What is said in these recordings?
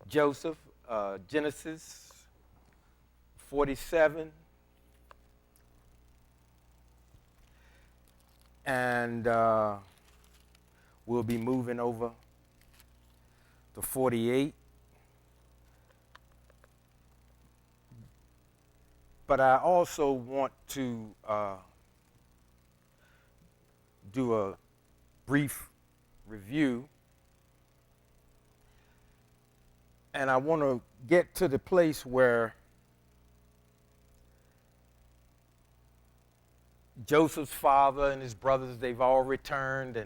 Joseph, Genesis 47. And we'll be moving over to 48. But I also want to do a brief review. And I want to get to the place where Joseph's father and his brothers, they've all returned.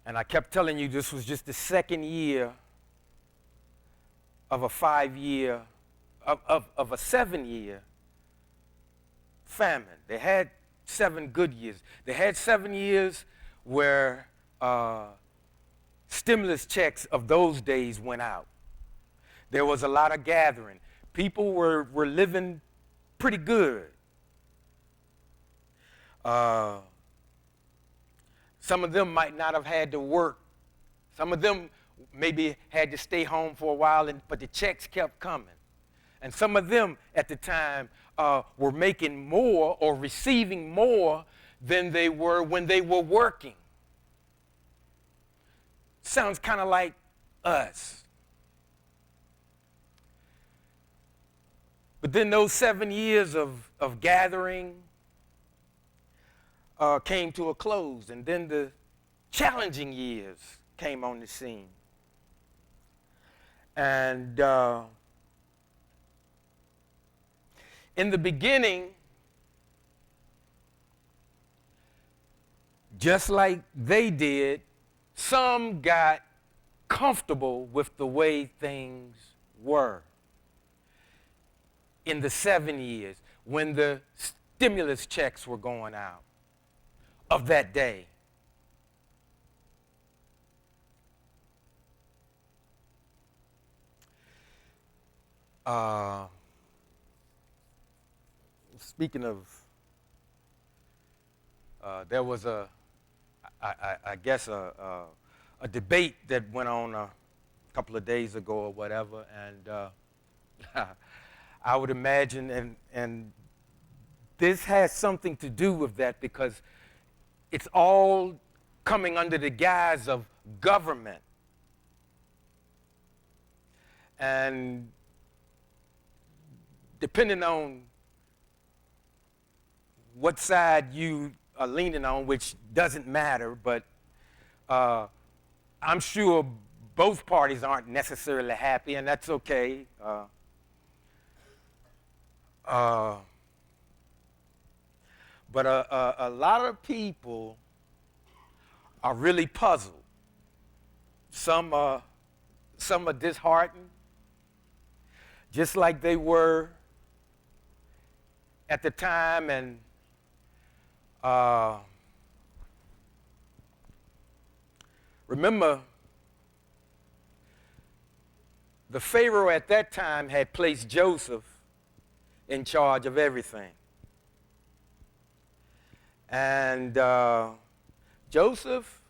And I kept telling you this was just the second year of a 5-year, of a 7-year famine. They had 7 good years. They had 7 years where stimulus checks of those days went out. There was a lot of gathering. People were living pretty good. Some of them might not have had to work. Some of them maybe had to stay home for a while, but the checks kept coming. And some of them at the time were making more or receiving more than they were when they were working. Sounds kind of like us. But then those 7 years of gathering came to a close, and then the challenging years came on the scene. And in the beginning, just like they did, some got comfortable with the way things were in the 7 years when the stimulus checks were going out of that day. Speaking of, there was I guess a debate that went on a couple of days ago or whatever, and I would imagine, and this has something to do with that because it's all coming under the guise of government. And depending on what side you are leaning on, which doesn't matter, but I'm sure both parties aren't necessarily happy, and that's okay. But a lot of people are really puzzled. Some are disheartened, just like they were at the time. And remember, the Pharaoh at that time had placed Joseph in charge of everything. And Joseph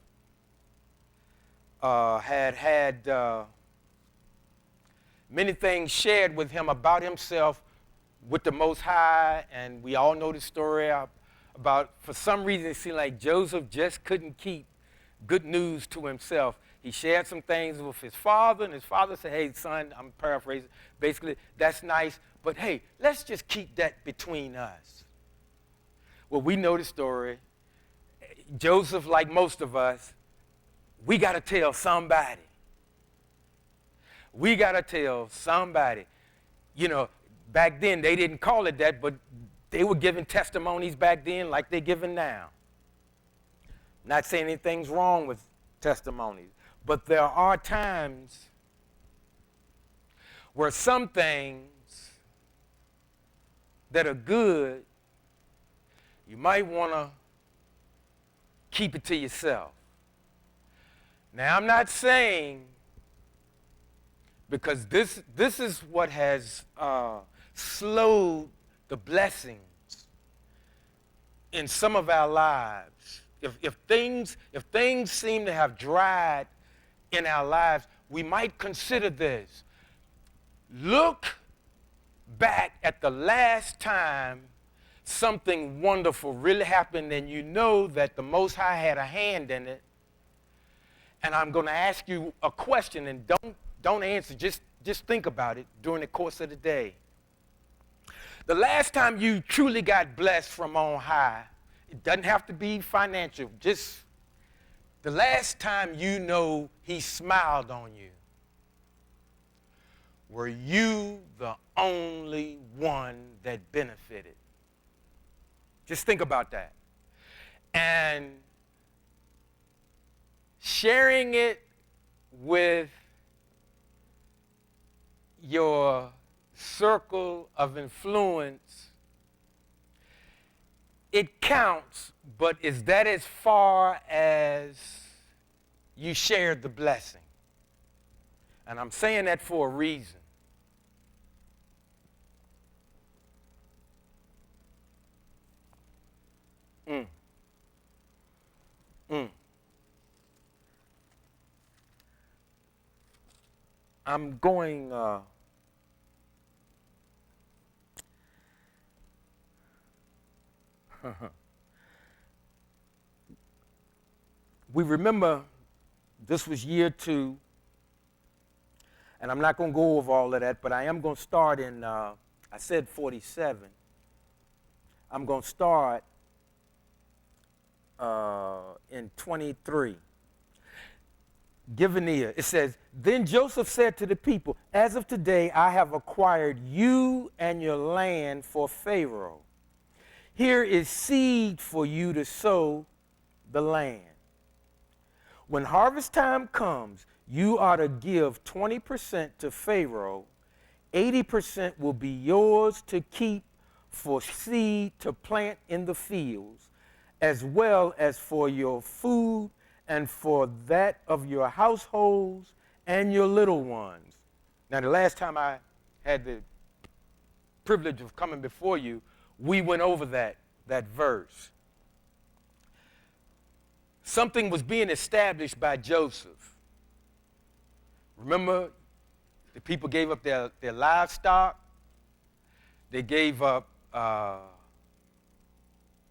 had many things shared with him about himself with the Most High, and we all know the story about, for some reason, it seemed like Joseph just couldn't keep good news to himself. He shared some things with his father, and his father said, hey, son, I'm paraphrasing, basically, that's nice, but hey, let's just keep that between us. Well, we know the story. Joseph, like most of us, we got to tell somebody. We got to tell somebody. You know, back then, they didn't call it that, but they were giving testimonies back then like they're giving now. Not saying anything's wrong with testimonies, but there are times where some things that are good, you might want to keep it to yourself. Now, I'm not saying, because this is what has slowed the blessings in some of our lives. If things seem to have dried in our lives, we might consider this. Look back at the last time something wonderful really happened and you know that the Most High had a hand in it. And I'm going to ask you a question, and don't answer, just think about it during the course of the day. The last time you truly got blessed from on high, it doesn't have to be financial, just the last time you know he smiled on you. Were you the only one that benefited? Just think about that. And sharing it with your circle of influence, it counts, but is that as far as you shared the blessing? And I'm saying that for a reason. I'm going, we remember this was year 2, and I'm not going to go over all of that, but I am going to start in, I said 47. I'm going to start in 23. Give an ear. It says, then Joseph said to the people, as of today, I have acquired you and your land for Pharaoh. Here is seed for you to sow the land. When harvest time comes, you are to give 20% to Pharaoh. 80% will be yours to keep for seed to plant in the fields, as well as for your food and for that of your households and your little ones. Now, the last time I had the privilege of coming before you, we went over that verse. Something was being established by Joseph. Remember, the people gave up their livestock. They gave up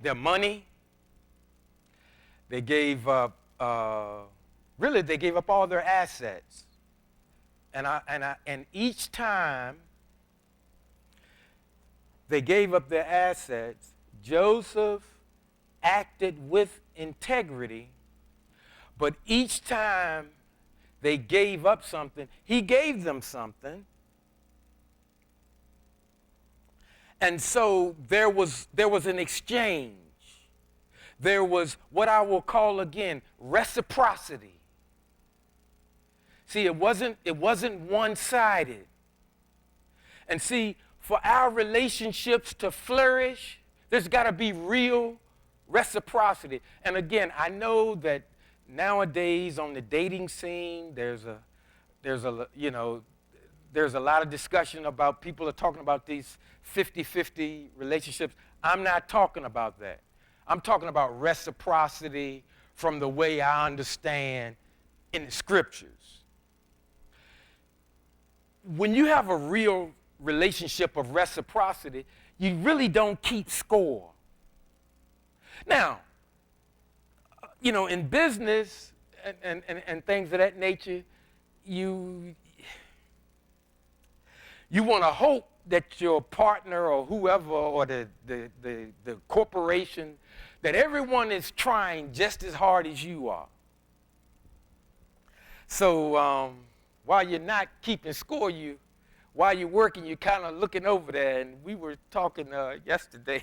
their money. They gave up, really, they gave up all their assets. And each time they gave up their assets, Joseph acted with integrity, but each time they gave up something, he gave them something. And so there was an exchange. There was what I will call again reciprocity. See, it wasn't one-sided. And see, for our relationships to flourish, there's got to be real reciprocity. And again, I know that nowadays on the dating scene, there's a lot of discussion about people are talking about these 50-50 relationships. I'm not talking about that. I'm talking about reciprocity from the way I understand in the scriptures. When you have a real relationship of reciprocity, you really don't keep score. Now, in business and things of that nature, you want to hope that your partner or whoever or the corporation, that everyone is trying just as hard as you are. So while you're not keeping score, while you're working, you're kind of looking over there. And we were talking yesterday,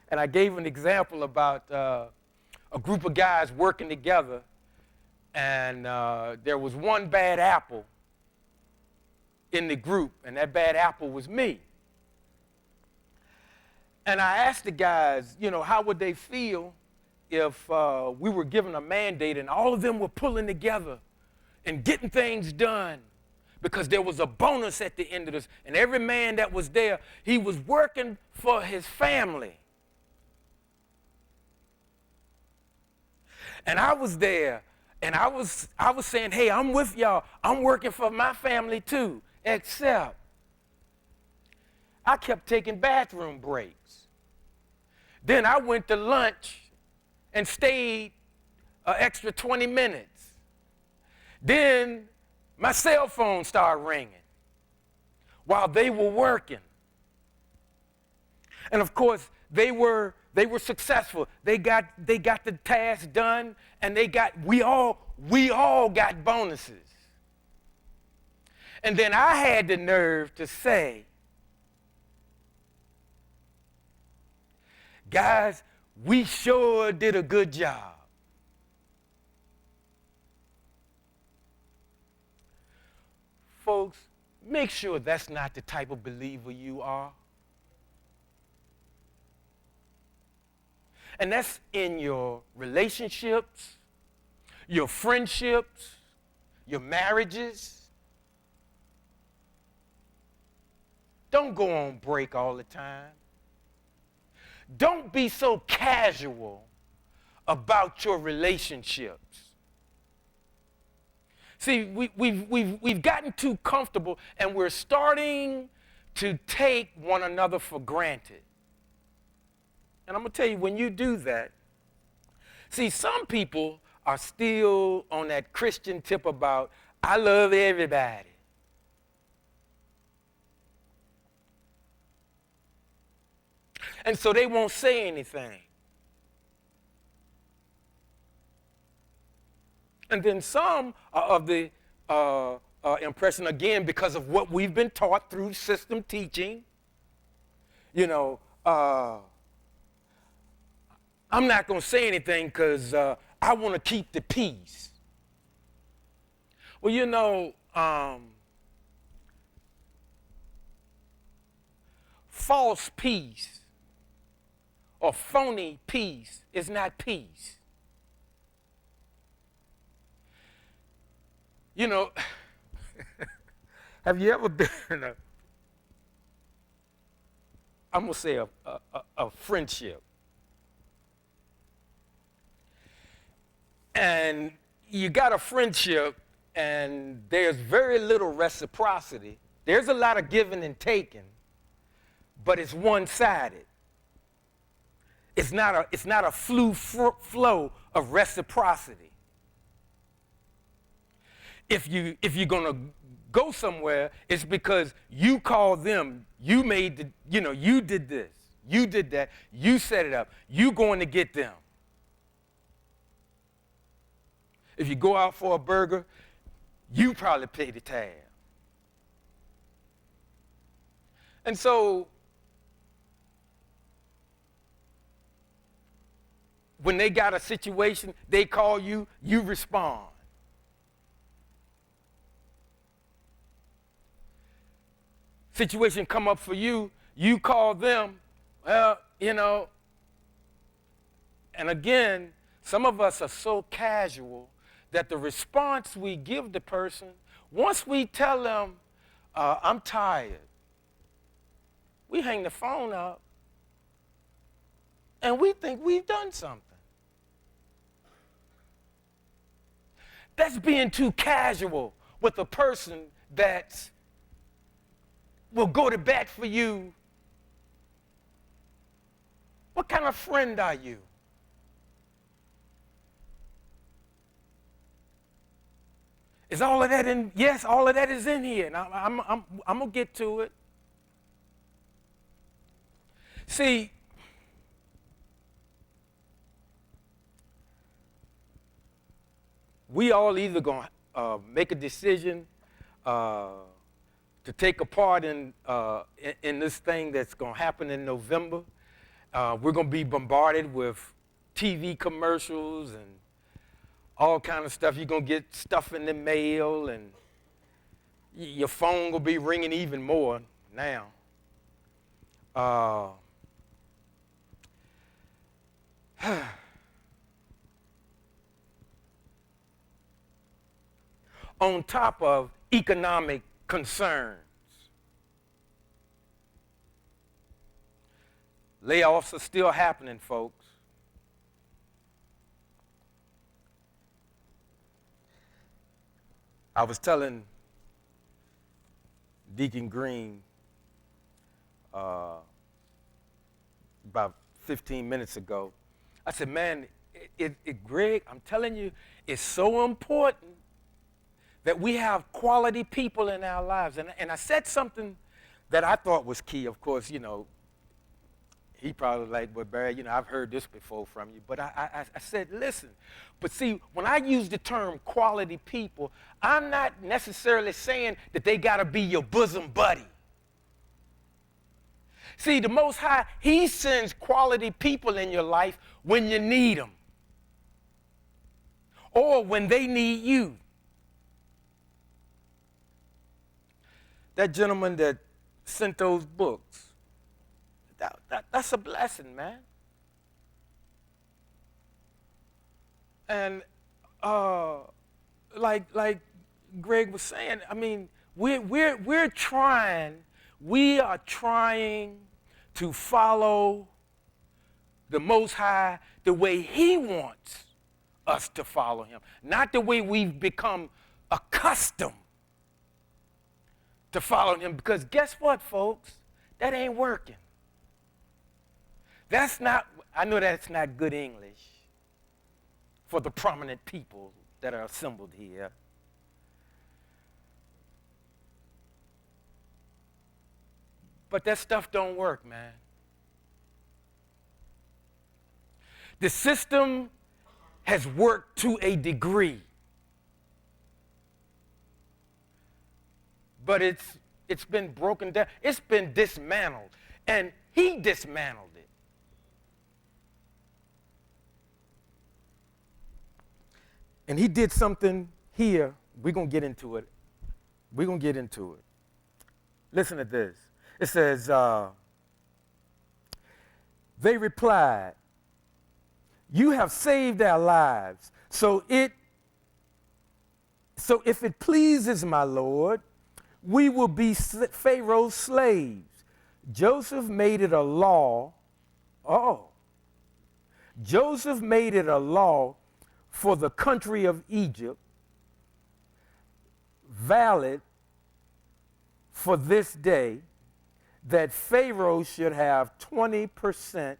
and I gave an example about a group of guys working together, and there was one bad apple in the group, and that bad apple was me. And I asked the guys, how would they feel if we were given a mandate and all of them were pulling together and getting things done, because there was a bonus at the end of this. And every man that was there, he was working for his family. And I was there, And I was saying, hey, I'm with y'all. I'm working for my family too. Except I kept taking bathroom breaks. Then I went to lunch and stayed an extra 20 minutes. Then my cell phone started ringing while they were working. And of course, they were successful. They got the task done, and we all got bonuses. And then I had the nerve to say, guys, we sure did a good job. Folks, make sure that's not the type of believer you are. And that's in your relationships, your friendships, your marriages. Don't go on break all the time. Don't be so casual about your relationships. See, we've gotten too comfortable, and we're starting to take one another for granted. And I'm going to tell you, when you do that, see, some people are still on that Christian tip about, I love everybody. And so they won't say anything. And then some are of the impression, again, because of what we've been taught through system teaching, I'm not going to say anything because I want to keep the peace. Well, false peace or phony peace is not peace. Have you ever been in I'm going to say a friendship? And you got a friendship, and there's very little reciprocity. There's a lot of giving and taking, but it's one-sided. It's not a flow of reciprocity. If you're gonna go somewhere, it's because you called them, you made you did this, you did that, you set it up, you going to get them. If you go out for a burger, you probably pay the tab. And so when they got a situation, they call you, you respond. Situation come up for you, you call them, well, and again, some of us are so casual that the response we give the person, once we tell them, I'm tired, we hang the phone up and we think we've done something. That's being too casual with a person that will go to bat for you. What kind of friend are you? Is all of that in? Yes, all of that is in here. Now, I'm going to get to it. See, we all either going to make a decision to take a part in this thing that's going to happen in November. We're going to be bombarded with TV commercials and all kind of stuff. You're going to get stuff in the mail, and your phone will be ringing even more now. On top of economic concerns. Layoffs are still happening, folks. I was telling Deacon Green about 15 minutes ago. I said, man, Greg, I'm telling you, it's so important that we have quality people in our lives. And I said something that I thought was key. Of course, he probably like, well, Barry, I've heard this before from you. But I said, listen, but see, when I use the term quality people, I'm not necessarily saying that they got to be your bosom buddy. See, the Most High, he sends quality people in your life when you need them or when they need you. That gentleman that sent those books, that's a blessing, man. And like Greg was saying, I mean, we are trying to follow the Most High the way he wants us to follow him, not the way we've become accustomed to following him. Because guess what, folks? That ain't working. I know that's not good English for the prominent people that are assembled here. But that stuff don't work, man. The system has worked to a degree, but it's been broken down. It's been dismantled, and he dismantled it. And he did something here. We're going to get into it. Listen to this. It says, they replied, you have saved our lives. So if it pleases my Lord, we will be Pharaoh's slaves. Joseph made it a law. Joseph made it a law for the country of Egypt, valid for this day, that Pharaoh should have 20%,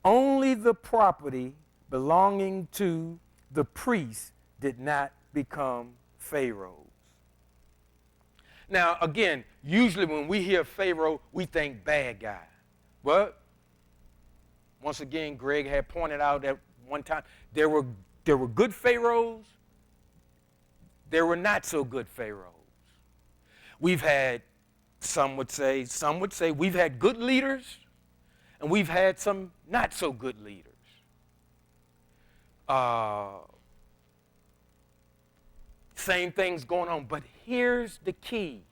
only the property belonging to the priests did not become Pharaoh's. Now, again, usually when we hear Pharaoh, we think bad guy. But once again, Greg had pointed out that one time there were good pharaohs, there were not so good pharaohs. We've had, some would say we've had good leaders, and we've had some not so good leaders. Same things going on, but here's the key.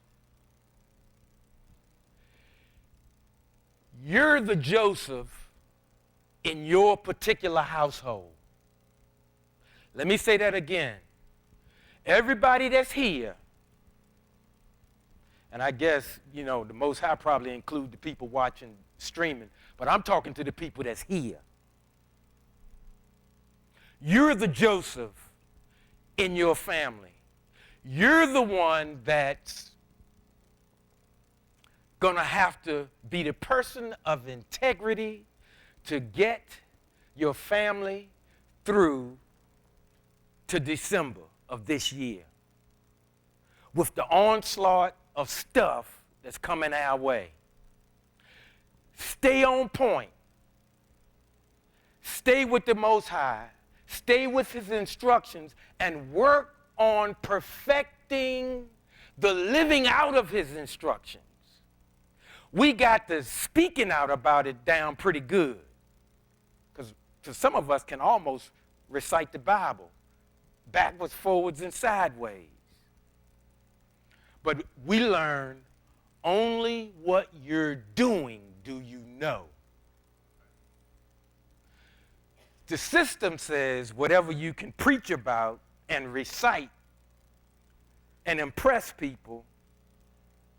You're the Joseph in your particular household. Let me say that again. Everybody that's here, and I guess, the Most High probably include the people watching streaming, but I'm talking to the people that's here. You're the Joseph in your family. You're the one that's going to have to be the person of integrity to get your family through to December of this year with the onslaught of stuff that's coming our way. Stay on point. Stay with the Most High. Stay with his instructions and work on perfecting the living out of his instructions. We got the speaking out about it down pretty good, because some of us can almost recite the Bible backwards, forwards, and sideways. But we learn only what you're doing do you know. The system says whatever you can preach about and recite and impress people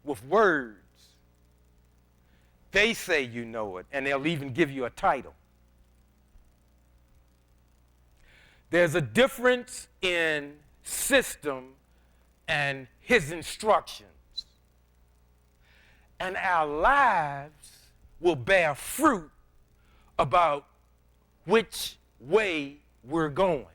with words, they say you know it, and they'll even give you a title. There's a difference in system and his instructions. And our lives will bear fruit about which way we're going.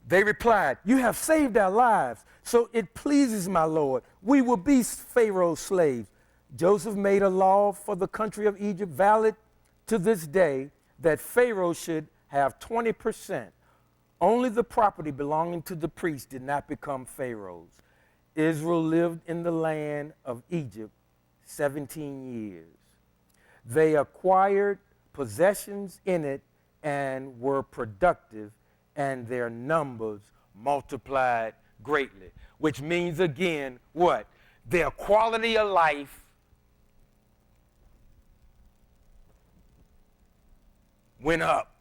They replied, "You have saved our lives, so it pleases my Lord. We will be Pharaoh's slaves." Joseph made a law for the country of Egypt, valid to this day, that Pharaoh should have 20%. Only the property belonging to the priests did not become Pharaoh's. Israel lived in the land of Egypt 17 years. They acquired possessions in it and were productive, and their numbers multiplied greatly. Which means, again, what? Their quality of life went up.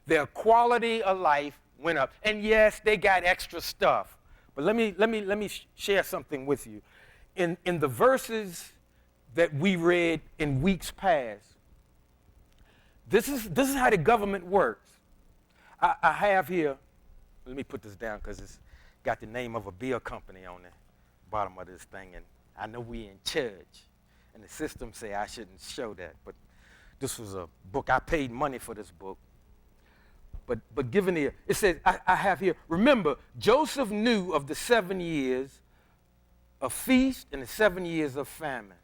Their quality of life went up. And yes, they got extra stuff. But let me share something with you. In the verses that we read in weeks past, this is how the government works. I have here, let me put this down because it's got the name of a beer company on the bottom of this thing, and I know we in church, and the system say I shouldn't show that, but this was a book. I paid money for this book. But given here, it says, I have here, remember, Joseph knew of the 7 years of feast and the 7 years of famine.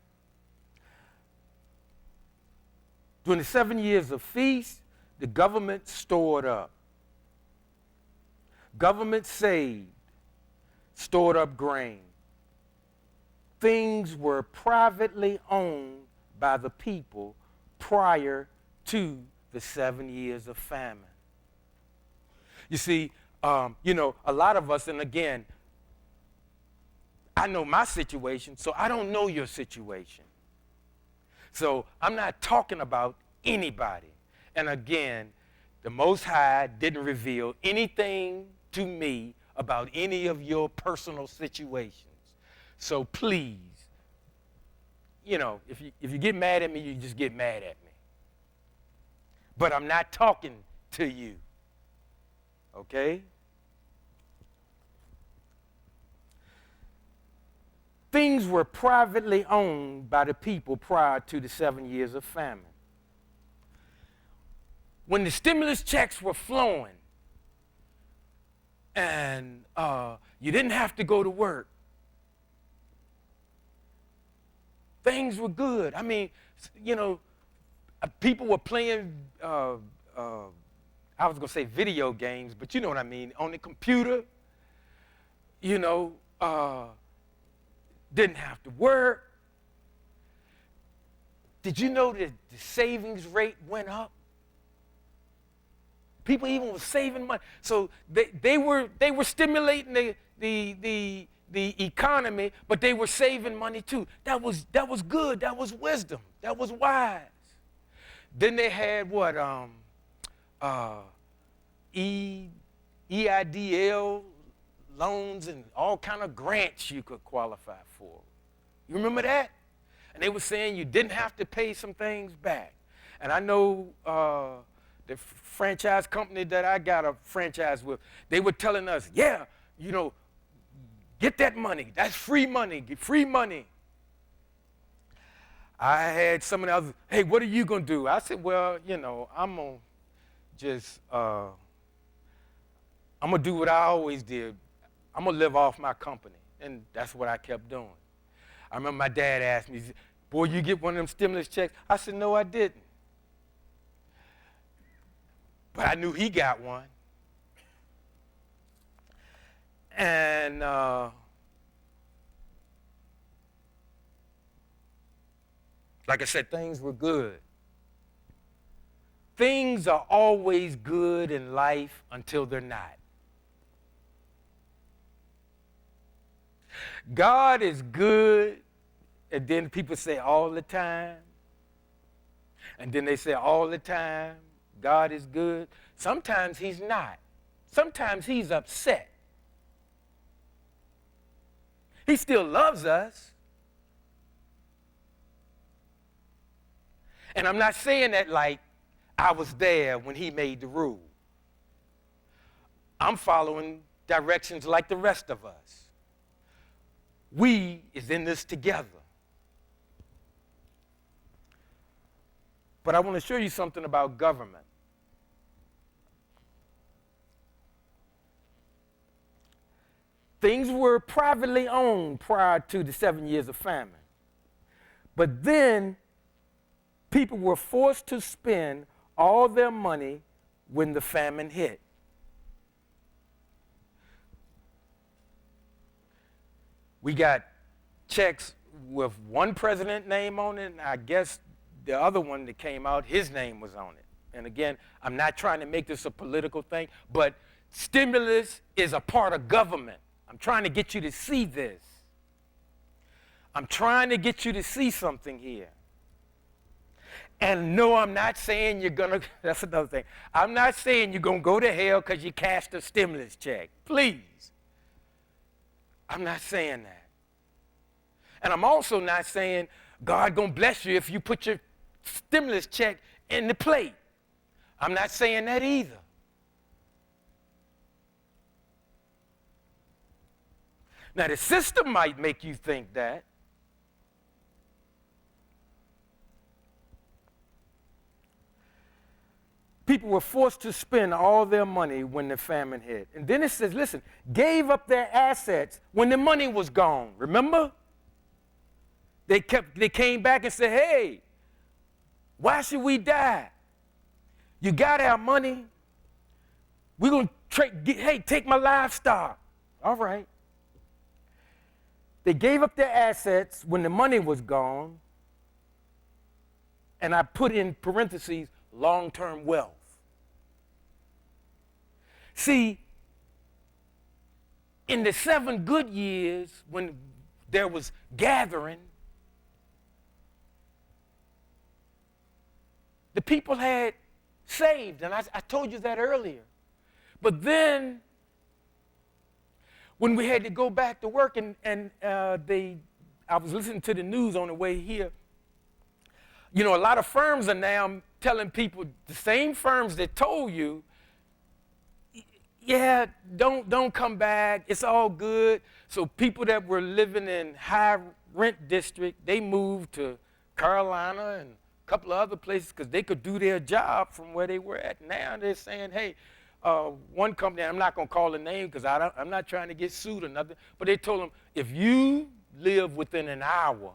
During the 7 years of feast, the government stored up. Government saved, stored up grain. Things were privately owned by the people prior to the 7 years of famine. You see, a lot of us, and again, I know my situation, so I don't know your situation. So I'm not talking about anybody. And again, the Most High didn't reveal anything to me about any of your personal situations. So please, if you get mad at me, you just get mad at me. But I'm not talking to you. Okay? Things were privately owned by the people prior to the 7 years of famine. When the stimulus checks were flowing and you didn't have to go to work, things were good. I mean, people were playing, I was going to say video games, but you know what I mean, on the computer, didn't have to work. Did you know that the savings rate went up? People even were saving money. So they were stimulating the economy, but they were saving money too. That was good. That was wisdom. That was wise. Then they had what? EIDL loans and all kind of grants you could qualify for. You remember that? And they were saying you didn't have to pay some things back. And I know the franchise company that I got a franchise with, they were telling us, yeah, get that money. That's free money. Get free money. I had some of the others, hey, what are you going to do? I said, well, I'm going to just, I'm going to do what I always did. I'm going to live off my company. And that's what I kept doing. I remember my dad asked me, boy, you get one of them stimulus checks? I said, no, I didn't. But I knew he got one. And like I said, things were good. Things are always good in life until they're not. God is good, and then people say all the time, and then they say all the time, God is good. Sometimes he's not. Sometimes he's upset. He still loves us, And I'm not saying that like I was there when he made the rule. I'm following directions like the rest of us. We is in this together. But I want to show you something about government. Things were privately owned prior to the 7 years of famine. But then people were forced to spend all their money when the famine hit. We got checks with one president name on it, and I guess the other one that came out, his name was on it. And again, I'm not trying to make this a political thing, but stimulus is a part of government. I'm trying to get you to see this. I'm trying to get you to see something here. And no, I'm not saying you're going to, that's another thing. I'm not saying you're going to go to hell because you cashed a stimulus check. Please. I'm not saying that. And I'm also not saying God going to bless you if you put your stimulus check in the plate. I'm not saying that either. Now, the system might make you think that. People were forced to spend all their money when the famine hit. And then it says, listen, gave up their assets when the money was gone. Remember? They came back and said, hey, why should we die? You got our money. We're going to hey, take my livestock. All right. They gave up their assets when the money was gone, and I put in parentheses, long-term wealth. See, in the 7 good years when there was gathering, the people had saved, and I told you that earlier. But then, when we had to go back to work, I was listening to the news on the way here. You know, a lot of firms are now telling people, the same firms that told you, yeah, don't come back, it's all good. So people that were living in high rent district, they moved to Carolina and a couple of other places because they could do their job from where they were at. Now they're saying, hey, one company, I'm not going to call the name because I'm not trying to get sued or nothing, but they told them, if you live within an hour,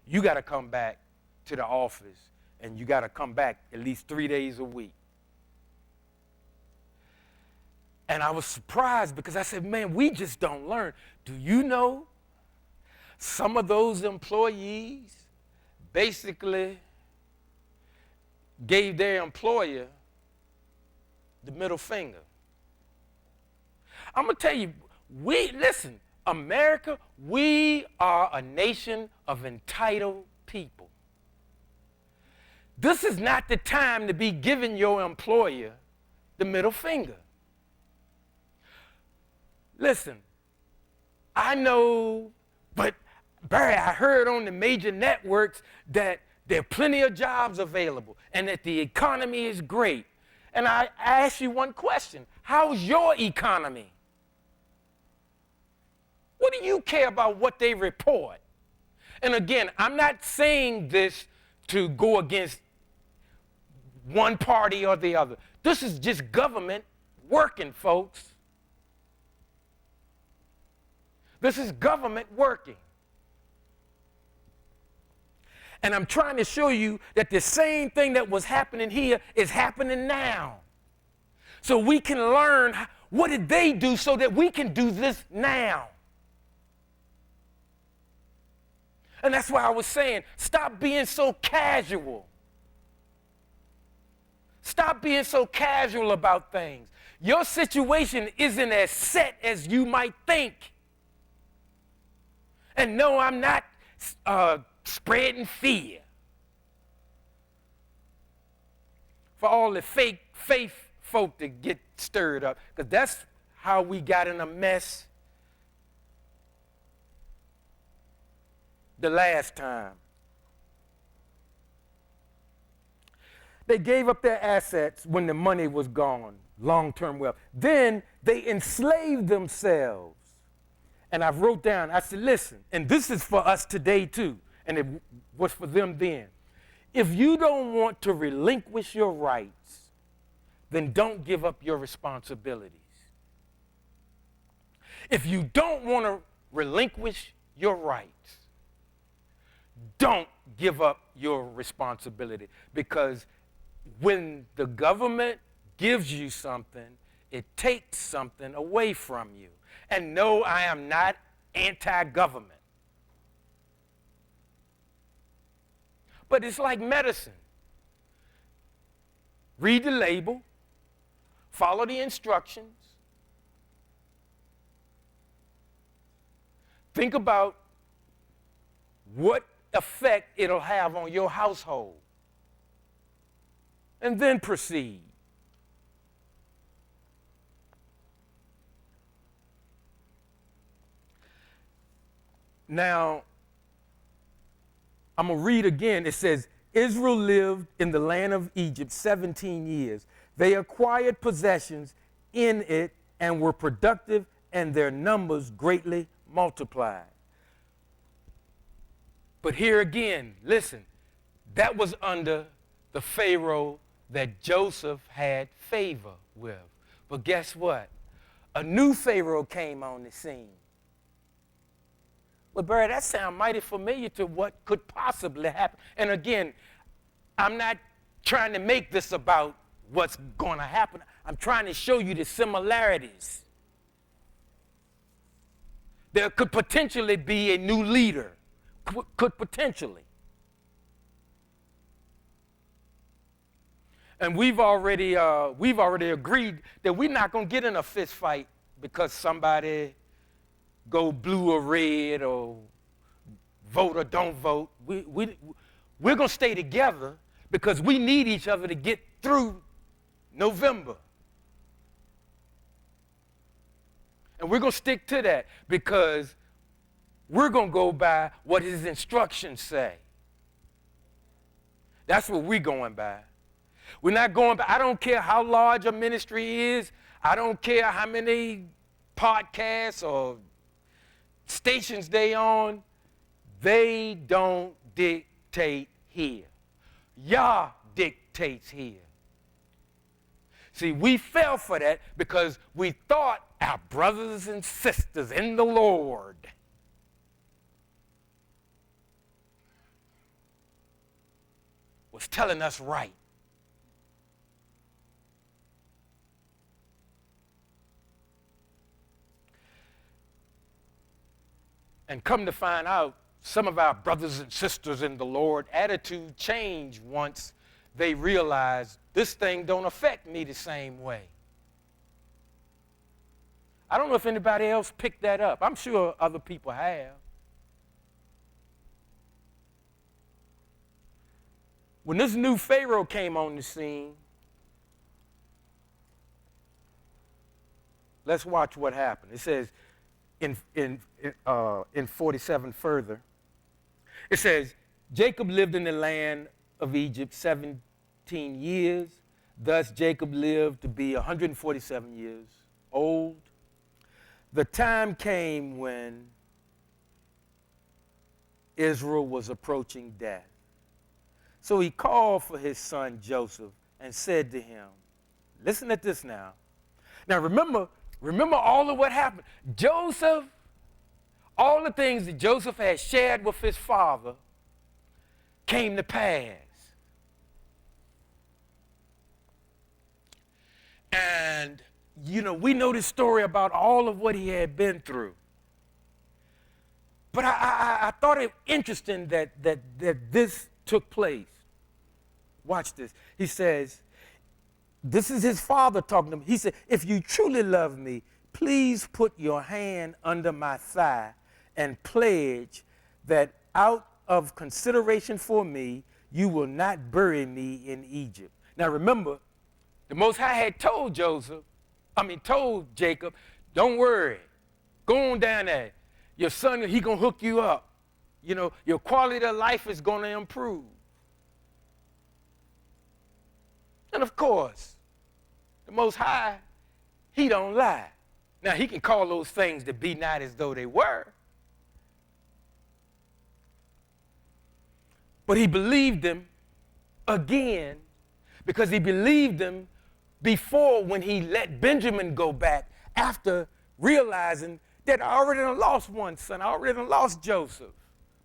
you got to come back to the office, and you got to come back at least 3 days a week. And I was surprised because I said, man, we just don't learn. Do you know some of those employees basically gave their employer the middle finger? I'm going to tell you, listen, America, we are a nation of entitled people. This is not the time to be giving your employer the middle finger. Listen, I know, but Barry, I heard on the major networks that there are plenty of jobs available and that the economy is great. And I ask you one question. How's your economy? What do you care about what they report? And again, I'm not saying this to go against one party or the other. This is just government working, folks. This is government working. And I'm trying to show you that the same thing that was happening here is happening now. So we can learn what did they do so that we can do this now. And that's why I was saying, stop being so casual. Stop being so casual about things. Your situation isn't as set as you might think. And no, I'm not spreading fear. For all the fake faith folk to get stirred up, because that's how we got in a mess the last time. They gave up their assets when the money was gone, long-term wealth. Then they enslaved themselves. And I wrote down, I said, listen, and this is for us today too, and it was for them then. If you don't want to relinquish your rights, then don't give up your responsibilities. If you don't want to relinquish your rights, don't give up your responsibility, because when the government gives you something, it takes something away from you. And no, I am not anti-government. But it's like medicine. Read the label, follow the instructions, think about what effect it'll have on your household, and then proceed. Now, I'm going to read again. It says, Israel lived in the land of Egypt 17 years. They acquired possessions in it and were productive, and their numbers greatly multiplied. But here again, listen, that was under the Pharaoh that Joseph had favor with. But guess what? A new Pharaoh came on the scene. Well, Barry, that sounds mighty familiar to what could possibly happen. And again, I'm not trying to make this about what's going to happen. I'm trying to show you the similarities. There could potentially be a new leader. Could potentially. And we've already agreed that we're not going to get in a fist fight because somebody go blue or red or vote or don't vote. We're going to stay together because we need each other to get through November. And we're going to stick to that because we're going to go by what his instructions say. That's what we're going by. We're not going by, I don't care how large a ministry is. I don't care how many podcasts or stations they on. They don't dictate here. Yah dictates here. See, we fell for that because we thought our brothers and sisters in the Lord was telling us right. And come to find out, some of our brothers and sisters in the Lord attitude changed once they realized this thing don't affect me the same way. I don't know if anybody else picked that up. I'm sure other people have. When this new Pharaoh came on the scene, let's watch what happened. It says in 47 further, it says, Jacob lived in the land of Egypt 17 years. Thus Jacob lived to be 147 years old. The time came when Israel was approaching death. So he called for his son Joseph and said to him, listen at this now. Now remember all of what happened. Joseph, all the things that Joseph had shared with his father came to pass. And, we know this story about all of what he had been through. But I thought it interesting that this took place. Watch this. He says, this is his father talking to him. He said, if you truly love me, please put your hand under my thigh and pledge that out of consideration for me, you will not bury me in Egypt. Now remember, the Most High had told Jacob, don't worry, go on down there. Your son, he gonna hook you up. Your quality of life is gonna improve. And of course, the Most High, he don't lie. Now, he can call those things to be not as though they were. But he believed them again because he believed them before when he let Benjamin go back after realizing that I already done lost one son. I already done lost Joseph.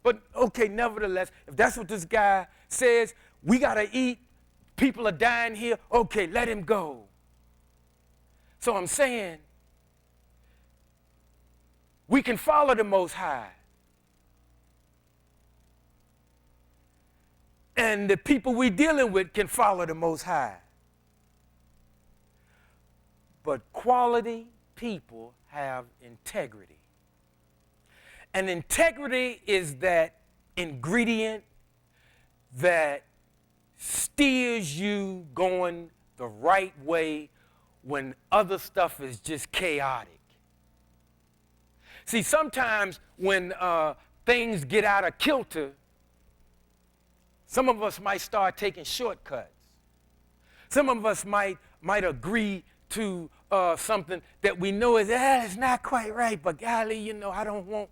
But okay, nevertheless, if that's what this guy says, we got to eat. People are dying here. Okay, let him go. So I'm saying we can follow the Most High. And the people we're dealing with can follow the Most High. But quality people have integrity. And integrity is that ingredient that steers you going the right way when other stuff is just chaotic. See, sometimes when things get out of kilter, some of us might start taking shortcuts. Some of us might agree to something that we know is, it's not quite right, but golly, I don't want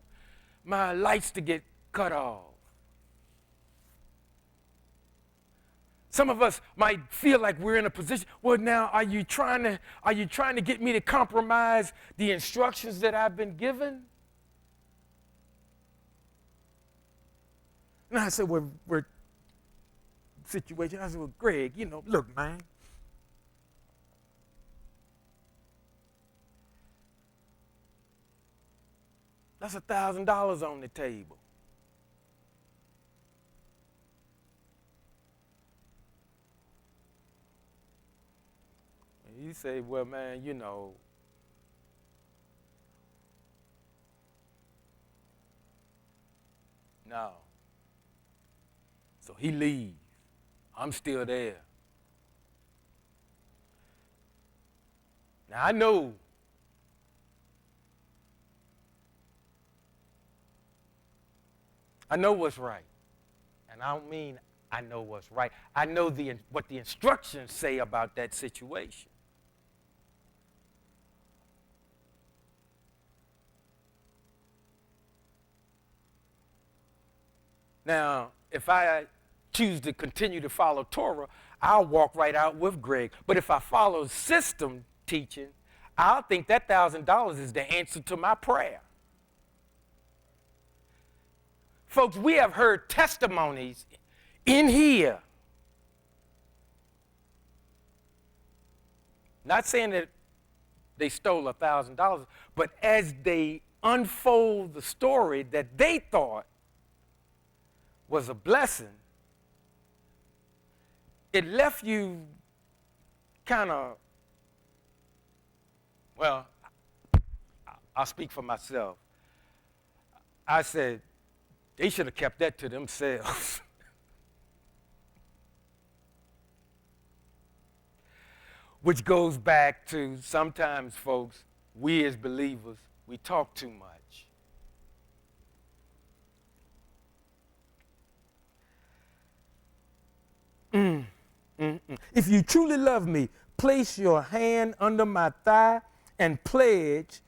my lights to get cut off. Some of us might feel like we're in a position, well, now, are you trying to get me to compromise the instructions that I've been given? And I said, we're situation. I said, well, Greg, look, man. That's $1,000 on the table. And you say, well, man, no. So he leaves. I'm still there. Now, I know what's right. And I don't mean I know what's right. I know what the instructions say about that situation. Now, if I choose to continue to follow Torah, I'll walk right out with Greg. But if I follow system teaching, I'll think that $1,000 is the answer to my prayer. Folks, we have heard testimonies in here. Not saying that they stole $1,000, but as they unfold the story that they thought was a blessing, it left you kind of, well, I'll speak for myself. I said, they should have kept that to themselves. Which goes back to sometimes, folks, we as believers, we talk too much. If you truly love me, place your hand under my thigh and pledge,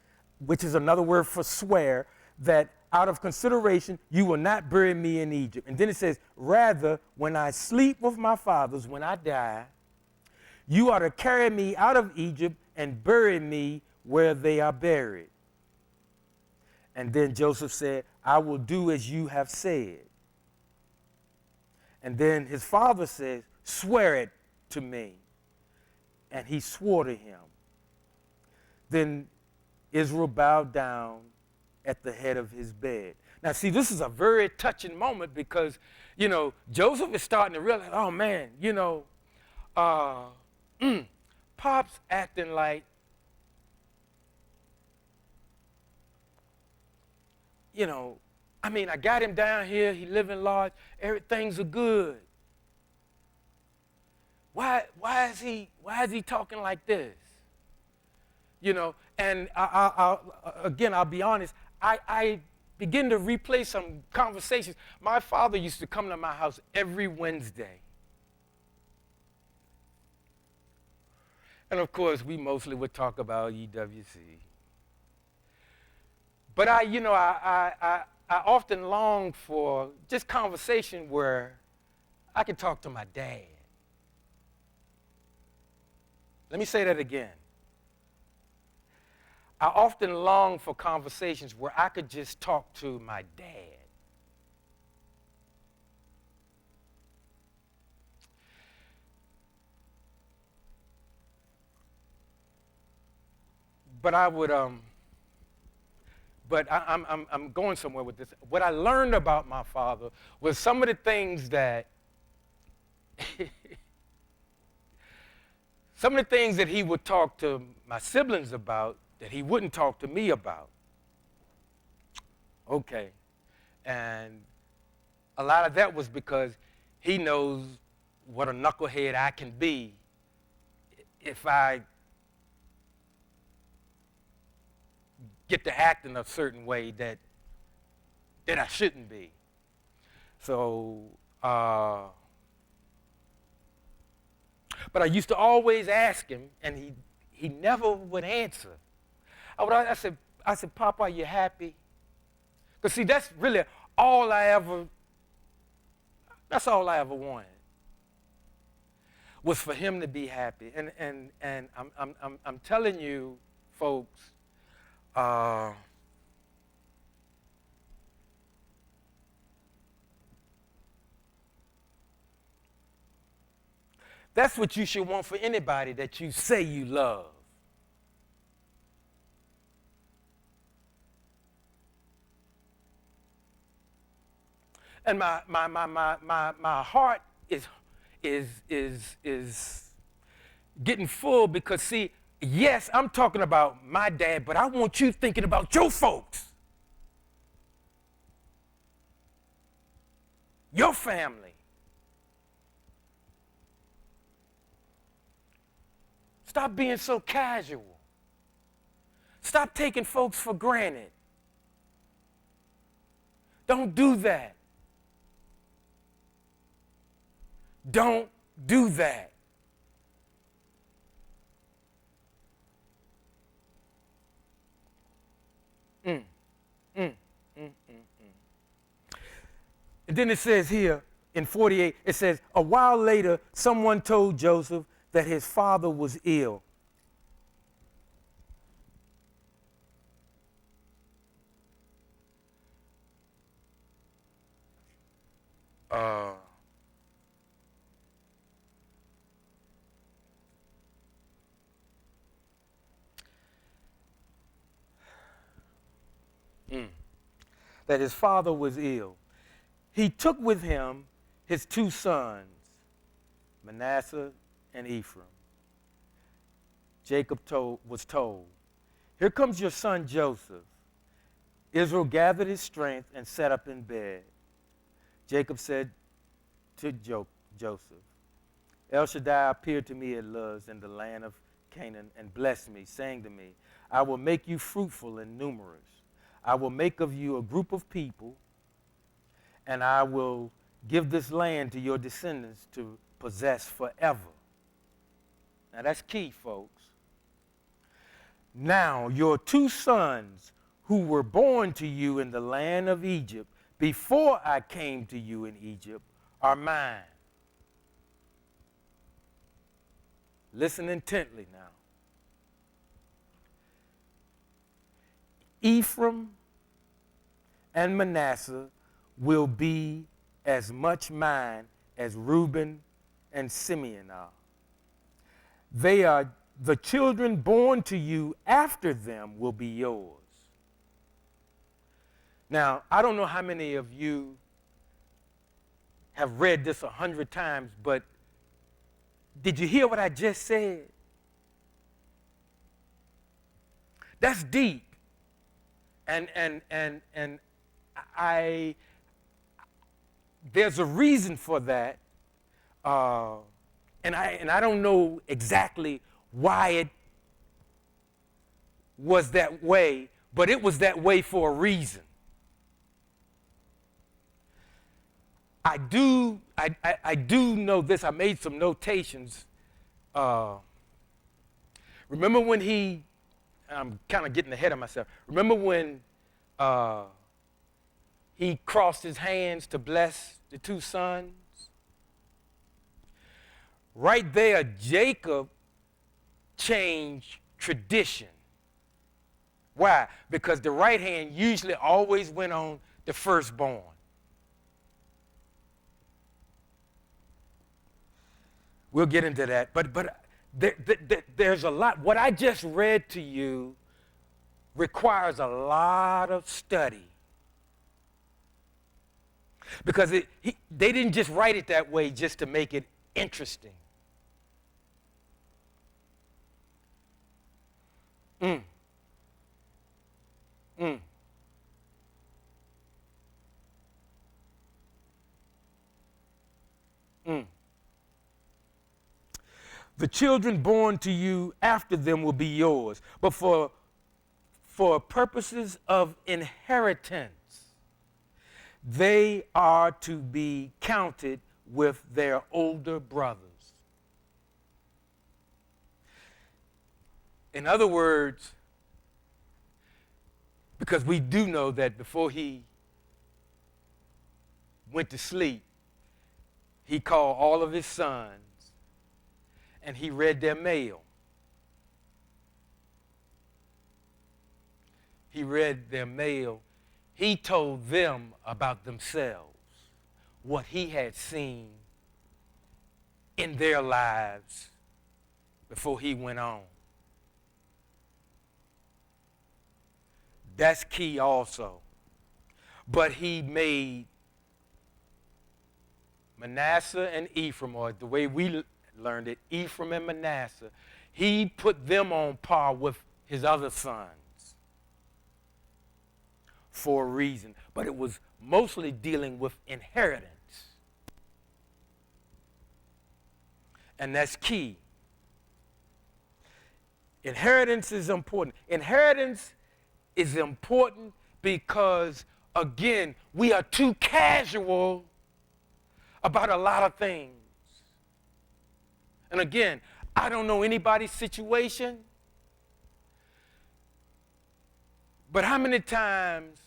which is another word for swear, that out of consideration, you will not bury me in Egypt. And then it says, rather, when I sleep with my fathers, when I die, you are to carry me out of Egypt and bury me where they are buried. And then Joseph said, I will do as you have said. And then his father says, swear it to me. And he swore to him. Then Israel bowed down at the head of his bed. Now, see, this is a very touching moment because, Joseph is starting to realize, oh, man, Pop's acting like, I got him down here, he living large, everything's good. Why is he talking like this? And I'll be honest, I begin to replay some conversations. My father used to come to my house every Wednesday. And of course, we mostly would talk about EWC. But I often long for just conversation where I could talk to my dad. Let me say that again. I often long for conversations where I could just talk to my dad. But I'm going somewhere with this. What I learned about my father was some of the things that some of the things that he would talk to my siblings about that he wouldn't talk to me about. Okay. And a lot of that was because he knows what a knucklehead I can be if I get to act in a certain way that I shouldn't be. So, but I used to always ask him, and he never would answer. I said, Papa, are you happy? Because see, that's really all I ever wanted was for him to be happy. And I'm telling you, folks, that's what you should want for anybody that you say you love. And my heart is getting full because, see, yes, I'm talking about my dad, but I want you thinking about your folks, your family. Stop being so casual. Stop taking folks for granted. Don't do that. Don't do that. And then it says here in 48, it says, a while later, someone told Joseph that his father was ill. That his father was ill. He took with him his two sons, Manasseh and Ephraim. Jacob was told, here comes your son Joseph. Israel gathered his strength and sat up in bed. Jacob said to Joseph, El Shaddai appeared to me at Luz in the land of Canaan and blessed me, saying to me, I will make you fruitful and numerous. I will make of you a group of people, and I will give this land to your descendants to possess forever. Now that's key, folks. Now your two sons who were born to you in the land of Egypt before I came to you in Egypt are mine. Listen intently now. Ephraim and Manasseh will be as much mine as Reuben and Simeon are. They are the children born to you after them will be yours. Now, I don't know how many of you have read this 100 times, but did you hear what I just said? That's deep. And there's a reason for that. And I don't know exactly why it was that way, but it was that way for a reason. I do know this. I made some notations. Remember when I'm kind of getting ahead of myself. Remember when he crossed his hands to bless the two sons? Right there, Jacob changed tradition. Why? Because the right hand usually always went on the firstborn. We'll get into that. But there's a lot. What I just read to you requires a lot of study. Because they didn't just write it that way just to make it interesting. Mm. The children born to you after them will be yours, but for purposes of inheritance, they are to be counted with their older brothers. In other words, because we do know that before he went to sleep, he called all of his sons and he read their mail. He read their mail. He told them about themselves, what he had seen in their lives before he went on. That's key also. But he made Manasseh and Ephraim, or the way we learned it, Ephraim and Manasseh, he put them on par with his other sons for a reason. But it was mostly dealing with inheritance. And that's key. Inheritance is important. Inheritance is important because, again, we are too casual about a lot of things. And again, I don't know anybody's situation, but how many times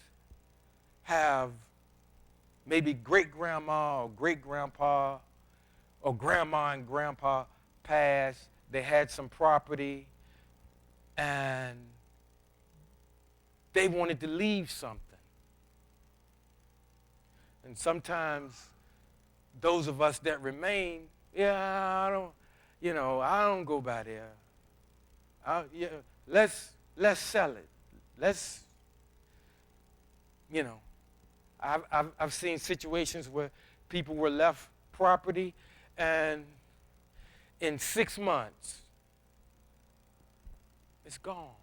have maybe great-grandma or great-grandpa or grandma and grandpa passed, they had some property, and they wanted to leave something. And sometimes those of us that remain, I don't go by there. Let's sell it. I've seen situations where people were left property, and in 6 months, it's gone.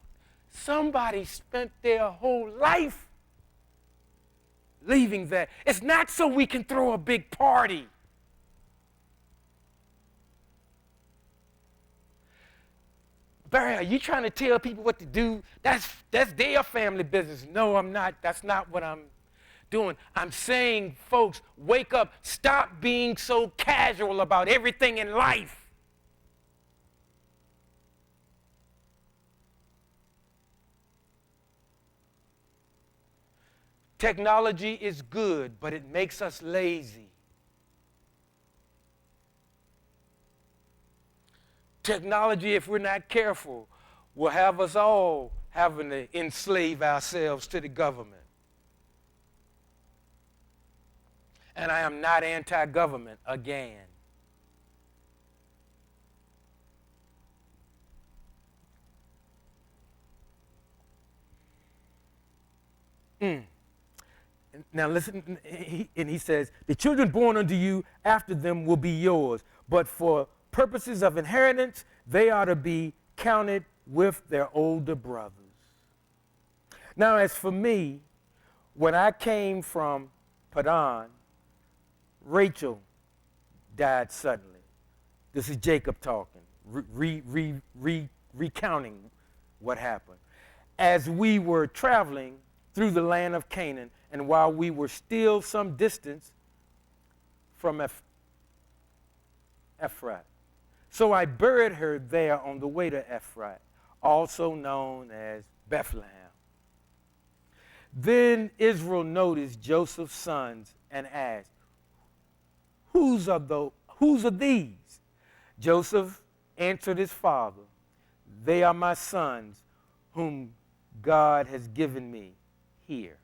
Somebody spent their whole life leaving that. It's not so we can throw a big party. Barry, are you trying to tell people what to do? That's their family business. No, I'm not. That's not what I'm doing. I'm saying, folks, wake up. Stop being so casual about everything in life. Technology is good, but it makes us lazy. Technology, if we're not careful, will have us all having to enslave ourselves to the government. And I am not anti-government again. Now listen, he says, the children born unto you after them will be yours, but for purposes of inheritance, they are to be counted with their older brothers. Now, as for me, when I came from Padan, Rachel died suddenly. This is Jacob talking, recounting what happened. As we were traveling through the land of Canaan, and while we were still some distance from Ephrat. So I buried her there on the way to Ephrat, also known as Bethlehem. Then Israel noticed Joseph's sons and asked, whose are these? Joseph answered his father, they are my sons whom God has given me here.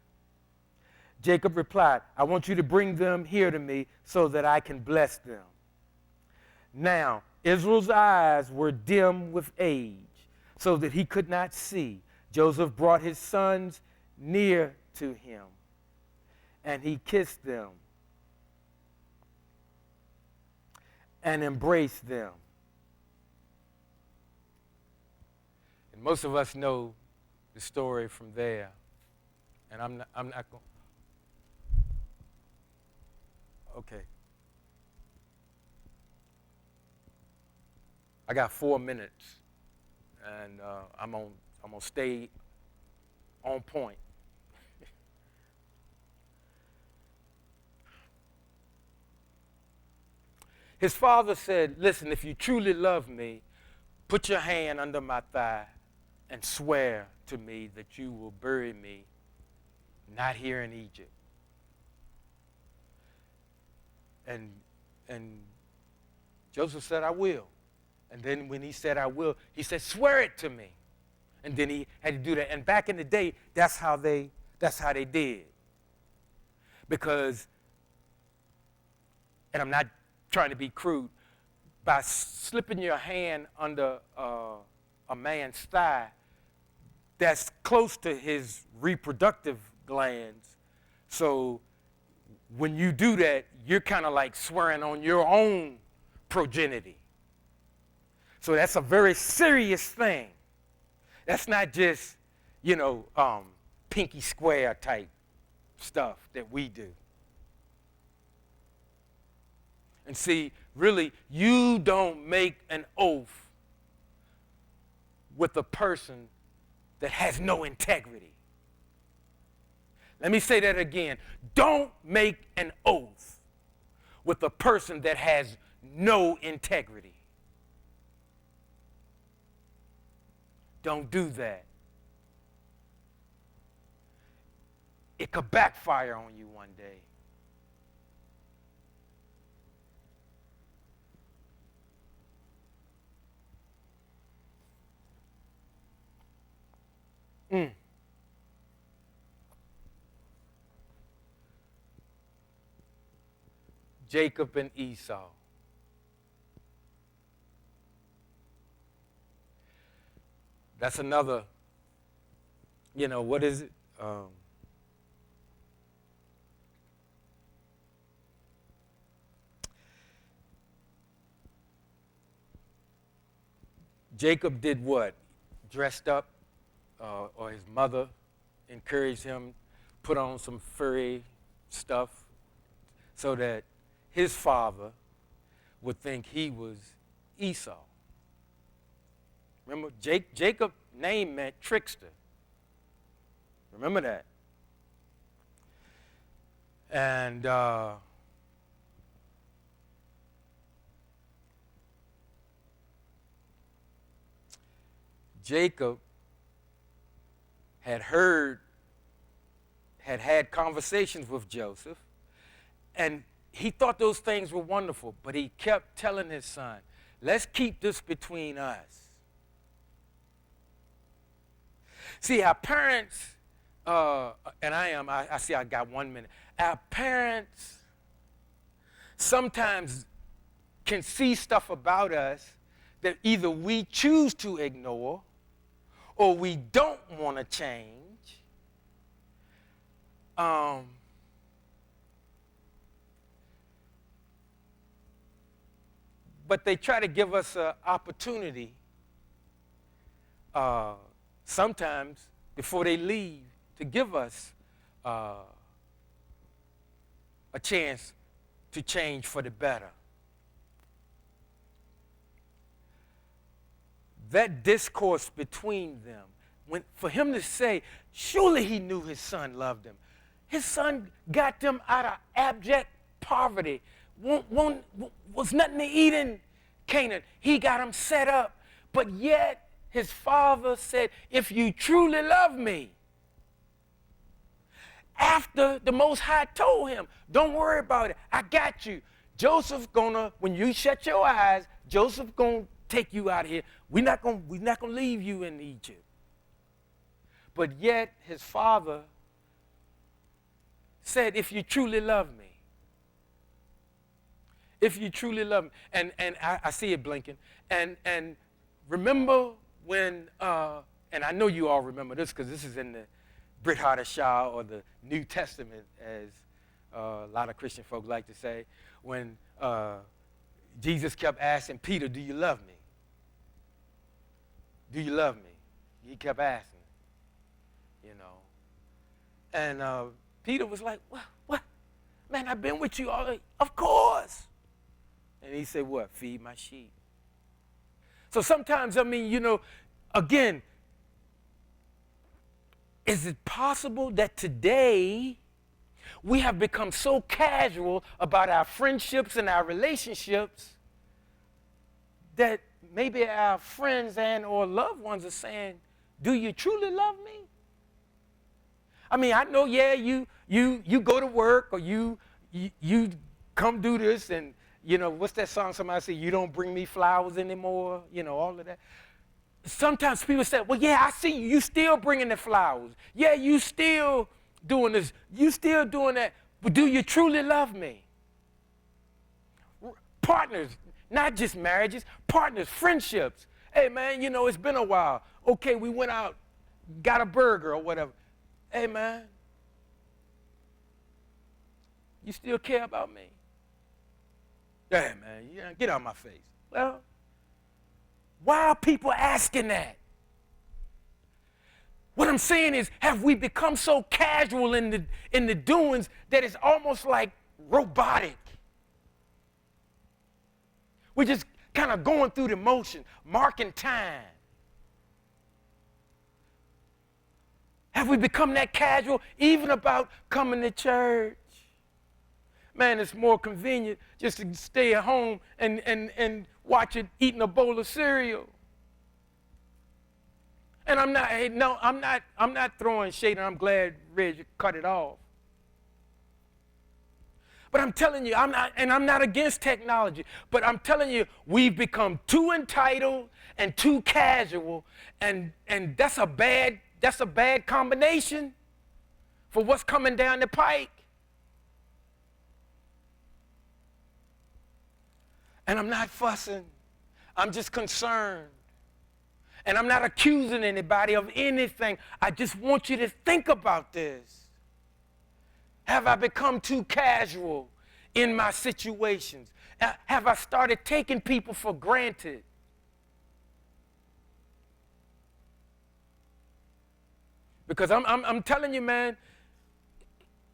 Jacob replied, I want you to bring them here to me so that I can bless them. Now, Israel's eyes were dim with age, so that he could not see. Joseph brought his sons near to him, and he kissed them and embraced them. And most of us know the story from there, and I'm not going. Okay. I got 4 minutes, and I'm gonna stay on point. His father said, listen, if you truly love me, put your hand under my thigh and swear to me that you will bury me not here in Egypt. And Joseph said, I will. And then when he said, I will, he said, swear it to me. And then he had to do that. And back in the day, that's how they did. Because, and I'm not trying to be crude, by slipping your hand under a man's thigh, that's close to his reproductive glands. So when you do that, you're kind of like swearing on your own progeny. So that's a very serious thing. That's not just, pinky square type stuff that we do. And see, really, you don't make an oath with a person that has no integrity. Let me say that again. Don't make an oath with a person that has no integrity. Don't do that. It could backfire on you one day. Jacob and Esau. That's another, what is it? Jacob did what? Dressed up, or his mother encouraged him, put on some furry stuff so that his father would think he was Esau. Remember, Jacob's name meant trickster. Remember that. And Jacob had had conversations with Joseph, and he thought those things were wonderful, but he kept telling his son, let's keep this between us. See, our parents, and I see I got 1 minute. Our parents sometimes can see stuff about us that either we choose to ignore or we don't want to change. But they try to give us an opportunity sometimes before they leave to give us a chance to change for the better. That discourse between them, for him to say, surely he knew his son loved him. His son got them out of abject poverty. Was nothing to eat in Canaan. He got them set up, but yet his father said, if you truly love me, after the Most High told him, don't worry about it, I got you. Joseph gonna, when you shut your eyes, Joseph gonna take you out of here. We're not gonna leave you in Egypt. But yet his father said, if you truly love me, if you truly love me, and I see it blinking, and remember when, and I know you all remember this because this is in the Brit Hadashah or the New Testament, as a lot of Christian folk like to say, when Jesus kept asking Peter, do you love me? Do you love me? He kept asking, you know. And Peter was like, what? Man, I've been with you all day. Of course. And he said, what? Feed my sheep. So sometimes, I mean, you know, again, is it possible that today we have become so casual about our friendships and our relationships that maybe our friends and or loved ones are saying, do you truly love me? I mean, I know, yeah, you go to work or you come do this and, you know, what's that song somebody said, you don't bring me flowers anymore, you know, all of that. Sometimes people say, well, yeah, I see you still bringing the flowers. Yeah, you still doing this. You still doing that. But do you truly love me? Partners, not just marriages, partners, friendships. Hey, man, you know, it's been a while. Okay, we went out, got a burger or whatever. Hey, man, you still care about me? Yeah, man, get out of my face. Well, why are people asking that? What I'm saying is, have we become so casual in the doings that it's almost like robotic? We're just kind of going through the motion, marking time. Have we become that casual even about coming to church? Man, it's more convenient just to stay at home and watch it eating a bowl of cereal. And I'm not throwing shade, and I'm glad Reg cut it off. But I'm telling you, I'm not against technology, but I'm telling you, we've become too entitled and too casual, and that's a bad combination for what's coming down the pike. And I'm not fussing. I'm just concerned. And I'm not accusing anybody of anything. I just want you to think about this. Have I become too casual in my situations? Have I started taking people for granted? Because I'm telling you, man,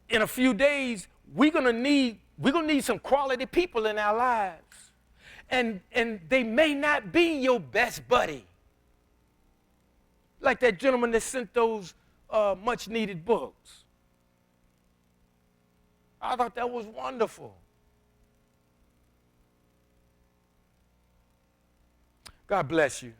in a few days, we're gonna need some quality people in our lives. And they may not be your best buddy. Like that gentleman that sent those much needed books. I thought that was wonderful. God bless you.